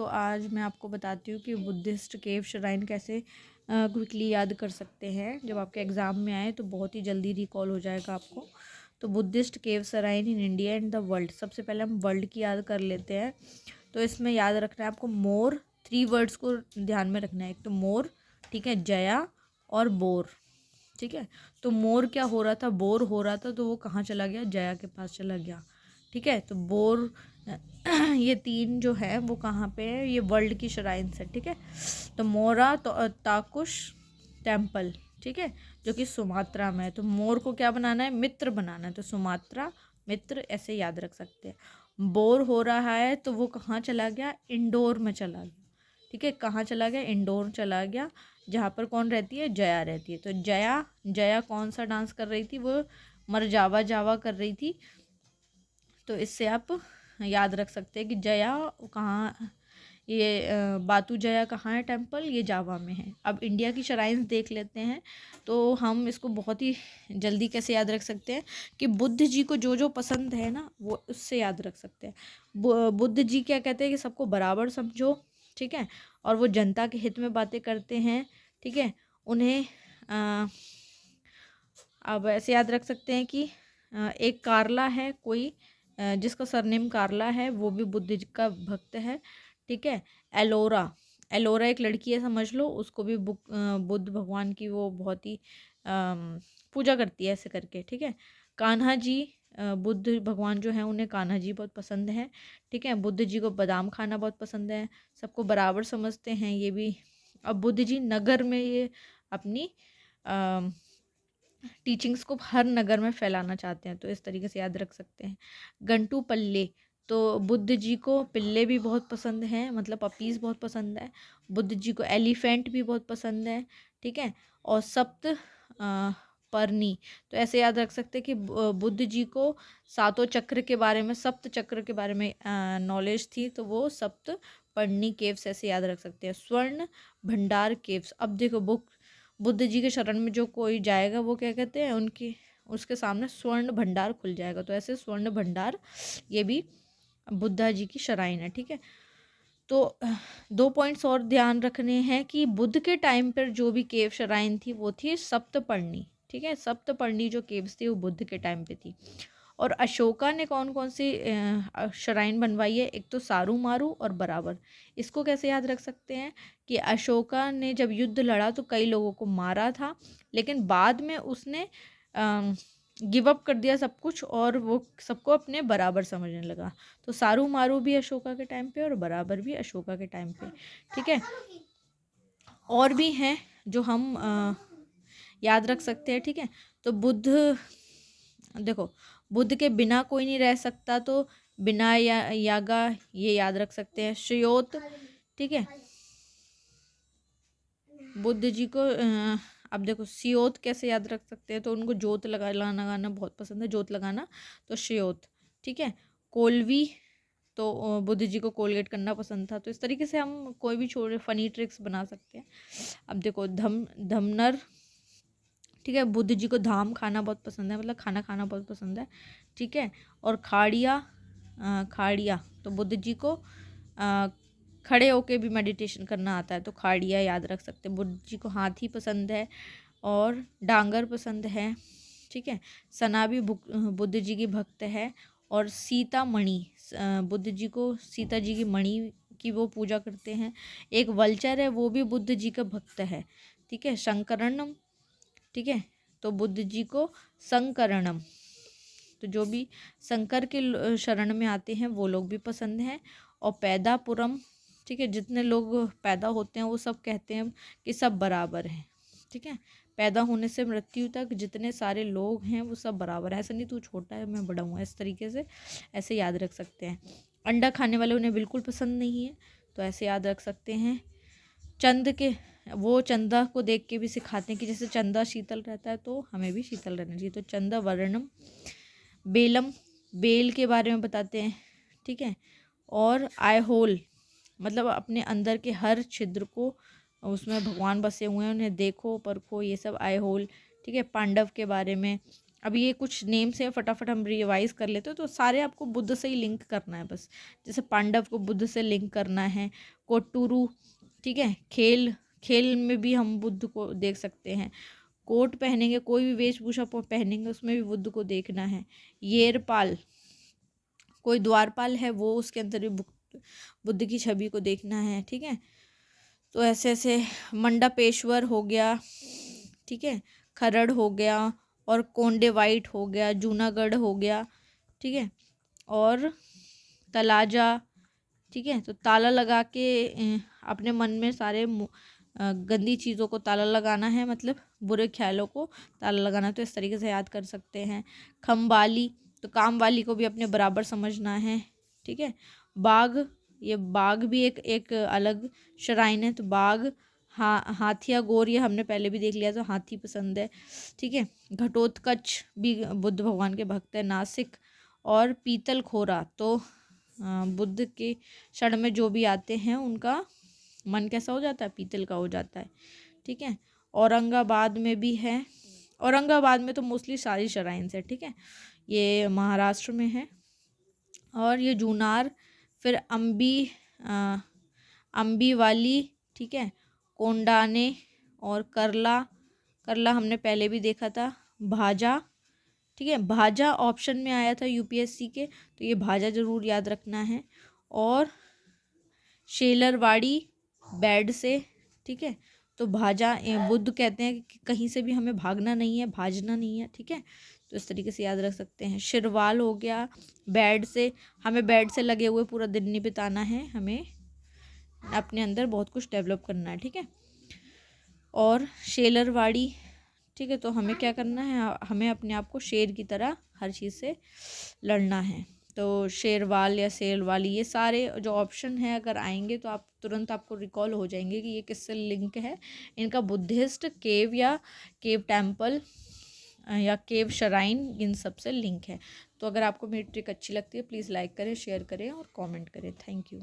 तो आज मैं आपको बताती हूँ कि बुद्धिस्ट केव श्राइन कैसे क्विकली याद कर सकते हैं। जब आपके एग्ज़ाम में आए तो बहुत ही जल्दी रिकॉल हो जाएगा आपको। तो Buddhist cave shrine in India and the world, सबसे पहले हम वर्ल्ड की याद कर लेते हैं। तो इसमें याद रखना है आपको मोर, 3 वर्ड्स को ध्यान में रखना है। एक तो मोर, ठीक है, जया और बोर, ठीक है। तो मोर क्या हो रहा था, बोर हो रहा था, तो वो कहाँ चला गया, जया के पास चला गया, ठीक है। तो बोर ये 3 जो है वो कहाँ पे है, ये वर्ल्ड की श्राइन्स है, ठीक है। तो मोरा तो ताकुश टेम्पल, ठीक है, जो कि सुमात्रा में है। तो मोर को क्या बनाना है, मित्र बनाना है, तो सुमात्रा मित्र ऐसे याद रख सकते हैं। बोर हो रहा है तो वो कहाँ चला गया, इंडोर में चला गया, ठीक है। कहाँ चला गया, इंडोर चला गया, जहाँ पर कौन रहती है, जया रहती है। तो जया जया कौन सा डांस कर रही थी, वो मरजावा जावा कर रही थी। तो इससे आप याद रख सकते हैं कि जया कहाँ, ये बातू जया कहाँ है टेम्पल, ये जावा में है। अब इंडिया की श्राइन्स देख लेते हैं तो हम इसको बहुत ही जल्दी कैसे याद रख सकते हैं कि बुद्ध जी को जो जो पसंद है ना वो उससे याद रख सकते हैं। बुद्ध जी क्या कहते हैं कि सबको बराबर समझो, ठीक है, और वो जनता के हित में बातें करते हैं, ठीक है। उन्हें अब ऐसे याद रख सकते हैं कि एक कार्ला है कोई, जिसका सरनेम कार्ला है, वो भी बुद्ध जी का भक्त है, ठीक है। एलोरा, एलोरा एक लड़की है समझ लो, उसको भी बुद्ध भगवान की वो बहुत ही पूजा करती है ऐसे करके, ठीक है। कान्हा जी, बुद्ध भगवान जो है उन्हें कान्हा जी बहुत पसंद है, ठीक है। बुद्ध जी को बादाम खाना बहुत पसंद है, सबको बराबर समझते हैं ये भी। अब बुद्ध जी नगर में ये अपनी टीचिंग्स को हर नगर में फैलाना चाहते हैं, तो इस तरीके से याद रख सकते हैं। गंटू पल्ले, तो बुद्ध जी को पिल्ले भी बहुत पसंद हैं, मतलब पपीज़ बहुत पसंद है। बुद्ध जी को एलिफेंट भी बहुत पसंद है, ठीक है। और सप्त पर्णी, तो ऐसे याद रख सकते हैं कि बुद्ध जी को सातों चक्र के बारे में, सप्त चक्र के बारे में नॉलेज थी, तो वो सप्त पर्णी केव्स ऐसे याद रख सकते हैं। स्वर्ण भंडार केव्स, अब देखो बुद्ध जी के शरण में जो कोई जाएगा वो क्या कहते हैं, उनकी उसके सामने स्वर्ण भंडार खुल जाएगा, तो ऐसे स्वर्ण भंडार ये भी बुद्धा जी की शराइन है, ठीक है। तो 2 पॉइंट्स और ध्यान रखने हैं कि बुद्ध के टाइम पर जो भी केव शराइन थी वो थी सप्तपर्णी, ठीक है। सप्तपर्णी जो केव्स थी वो बुद्ध के टाइम पे थी। और अशोका ने कौन कौन सी श्राइन बनवाई है, एक तो सारू मारू और बराबर। इसको कैसे याद रख सकते हैं कि अशोका ने जब युद्ध लड़ा तो कई लोगों को मारा था, लेकिन बाद में उसने गिव अप कर दिया सब कुछ और वो सबको अपने बराबर समझने लगा। तो सारू मारू भी अशोका के टाइम पे और बराबर भी अशोका के टाइम पे, ठीक है। और भी हैं जो हम याद रख सकते हैं, ठीक है। तो बुद्ध, देखो बुद्ध के बिना कोई नहीं रह सकता, तो बिना यागा ये याद रख सकते हैं। श्योत, ठीक है। बुद्ध जी को अब देखो सियोत कैसे याद रख सकते हैं, तो उनको जोत लगाना बहुत पसंद है, जोत लगाना, तो श्योत, ठीक है। कोलवी, तो बुद्ध जी को कोलगेट करना पसंद था। तो इस तरीके से हम कोई भी छोटे फनी ट्रिक्स बना सकते हैं। अब देखो धमनर, ठीक है, बुद्ध जी को धाम खाना बहुत पसंद है, मतलब खाना खाना बहुत पसंद है, ठीक है। और खाड़िया, खाड़िया तो बुद्ध जी को खड़े होके भी मेडिटेशन करना आता है, तो खाड़िया याद रख सकते हैं। बुद्ध जी को हाथी पसंद है और डांगर पसंद है, ठीक है। सना भी बुद्ध जी की भक्त है। और सीता मणि, बुद्ध जी को सीता जी की मणि की वो पूजा करते हैं। एक वल्चर है वो भी बुद्ध जी का भक्त है, ठीक है। शंकरणम, ठीक है, तो बुद्ध जी को संकरणम, तो जो भी शंकर के शरण में आते हैं वो लोग भी पसंद हैं। और पैदापुरम, ठीक है, जितने लोग पैदा होते हैं वो सब कहते हैं कि सब बराबर हैं, ठीक है। पैदा होने से मृत्यु तक जितने सारे लोग हैं वो सब बराबर है, ऐसा नहीं तू छोटा है मैं बड़ा हूँ, इस तरीके से ऐसे याद रख सकते हैं। अंडा खाने वाले उन्हें बिल्कुल पसंद नहीं है, तो ऐसे याद रख सकते हैं। चंद के, वो चंदा को देख के भी सिखाते हैं कि जैसे चंदा शीतल रहता है तो हमें भी शीतल रहना चाहिए, तो चंदा वर्णम। बेलम, बेल के बारे में बताते हैं, ठीक है। और आई होल, मतलब अपने अंदर के हर छिद्र को, उसमें भगवान बसे हुए हैं उन्हें देखो परखो, ये सब आई होल, ठीक है। पांडव के बारे में, अब ये कुछ नेम्स हैं, फटाफट हम रिवाइज कर लेते हैं। तो सारे आपको बुद्ध से ही लिंक करना है बस। जैसे पांडव को बुद्ध से लिंक करना है, कोट्टूरू, ठीक है, खेल, खेल में भी हम बुद्ध को देख सकते हैं। कोट पहनेंगे, कोई भी वेशभूषा पहनेंगे उसमें भी बुद्ध को देखना है। येरपाल, कोई द्वारपाल है वो, उसके अंदर भी बुद्ध की छवि को देखना है, ठीक है। तो ऐसे ऐसे मंडपेश्वर हो गया, ठीक है, खरड़ हो गया, और कोंडे वाइट हो गया, जूनागढ़ हो गया, ठीक है, और तलाजा, ठीक है। तो ताला लगा के अपने मन में सारे गंदी चीज़ों को ताला लगाना है, मतलब बुरे ख्यालों को ताला लगाना। तो इस तरीके से याद कर सकते हैं। खम्बाली, तो काम वाली को भी अपने बराबर समझना है, ठीक है। बाघ, ये बाघ भी एक अलग श्राइन है। तो बाघ, हाथिया गोर, ये हमने पहले भी देख लिया, तो हाथी पसंद है, ठीक है। घटोत्कच भी बुद्ध भगवान के भक्त है। नासिक और पीतल खोरा, तो बुद्ध के क्षण में जो भी आते हैं उनका मन कैसा हो जाता है, पीतल का हो जाता है, ठीक है। औरंगाबाद में भी है, औरंगाबाद में तो मोस्टली सारी श्राइन्स है, ठीक है, ये महाराष्ट्र में है। और ये जूनार, फिर अम्बी वाली, ठीक है, कोंडाने और करला, करला हमने पहले भी देखा था। भाजा, ठीक है, भाजा ऑप्शन में आया था यूपीएससी के, तो ये भाजा ज़रूर याद रखना है। और शेलरवाड़ी, बेड से, ठीक है। तो भाजा, बुद्ध कहते हैं कि कहीं से भी हमें भागना नहीं है, भाजना नहीं है, ठीक है। तो इस तरीके से याद रख सकते हैं। शिरवाल हो गया, बेड से, हमें बेड से लगे हुए पूरा दिन नहीं बिताना है, हमें अपने अंदर बहुत कुछ डेवलप करना है, ठीक है। और शेलरवाड़ी, ठीक है, तो हमें क्या करना है, हमें अपने आप को शेर की तरह हर चीज़ से लड़ना है। तो शेरवाल या शेरवाली, ये सारे जो ऑप्शन हैं अगर आएंगे तो आप तुरंत आपको रिकॉल हो जाएंगे कि ये किससे लिंक है। इनका बुद्धिस्ट केव या केव टेम्पल या केव श्राइन, इन सब से लिंक है। तो अगर आपको मेरी ट्रिक अच्छी लगती है प्लीज़ लाइक करें, शेयर करें और कमेंट करें। Thank you.